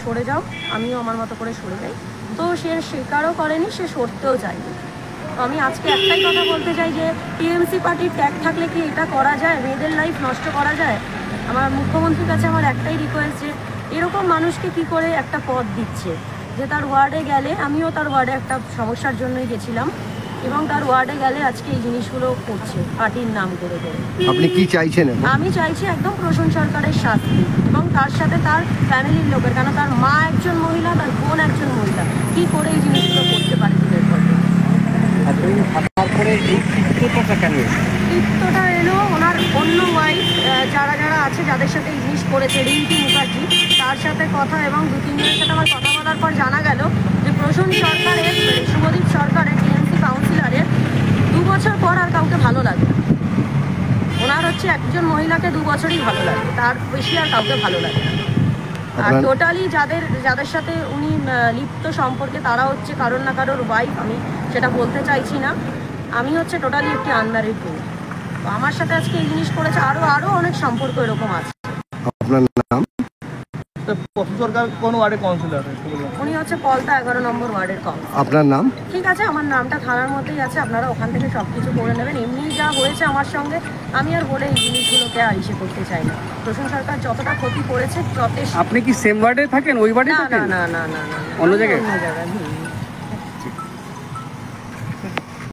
সরে যাও, আমিও আমার মতো করে সরে যাই। তো সে স্বীকারও করেনি, সে সরতেও চায়নি। তো আমি আজকে একটাই কথা বলতে চাই যে টিএমসি পার্টির ট্যাগ থাকলে কি এটা করা যায়? মেয়েদের লাইফ নষ্ট করা যায়? আমার মুখ্যমন্ত্রীর কাছে আমার একটাই রিকোয়েস্ট যে এরকম মানুষকে কি করে একটা পদ দিচ্ছে, যে তার ওয়ার্ডে গেলে, আমিও তার ওয়ার্ডে একটা সমস্যার জন্যই গেছিলাম, এবং তার ওয়ার্ডে গেলে আজকে এই জিনিসগুলো করছে পার্টির নাম করে করে। আপনি কি চাইছেন? আমি চাইছি একদম প্রশাসন সরকারের শাস্তি, এবং তার সাথে তার ফ্যামিলির লোকের, কেন তার মা একজন মহিলা, তার বোন একজন মহিলা, কি করে এই জিনিসগুলো করতে পারে দিনের পর দিন। তারপরে এই কৃত্যটা কেন? কৃত্যটা এলো ওনার অন্য ওয়াইফ যারা যারা আছে, যাদের সাথে এই জিনিস করেছে, রিঙ্কি মুখার্জি, তার সাথে কথা, এবং 2-3 জনের সাথে আমার কথা বলার পর জানা গেল যে প্রশাসন সরকারের, শুভদীপ সরকারের, টিএমসি কাউন্সিলরের 2 বছর পর আর কাউকে ভালো লাগে। ওনার হচ্ছে একজন মহিলাকে 2 বছরই ভালো লাগে, তার বেশি আর কাউকে ভালো লাগে না। আর টোটালি যাদের সাথে উনি লিপ্ত সম্পর্কে, তারা হচ্ছে কারোর না কারোর ওয়াইফ। আমি সেটা বলতে চাইছি না, আমি হচ্ছে টোটালি একটি আনম্যারিড মেয়ে। তো আমার সাথে আজকে এই জিনিস করেছে, আরো অনেক সম্পর্ক এরকম আছে। আপনার নাম? সরকার কোন ওয়ার্ডের কাউন্সিলর? উনি হচ্ছে পলতা 11 নম্বর ওয়ার্ডের কাউন্সিলর। আপনার নাম? ঠিক আছে, আমার নামটা থানার মধ্যেই আছে, আপনারা ওখান থেকে সব কিছু করে নেবেন। এমনি যা হয়েছে আমার সঙ্গে, আমি আর বলে এই জিনিসগুলোকে আর ইসে করতে চাই না। প্রশাসন সরকার যতটা ক্ষতি করেছে যথেষ্ট। আপনি কি সেম ওয়ার্ডে থাকেন? ওই ওয়ার্ডে থাকেন? না, অন্য জায়গায়? অন্য জায়গায়।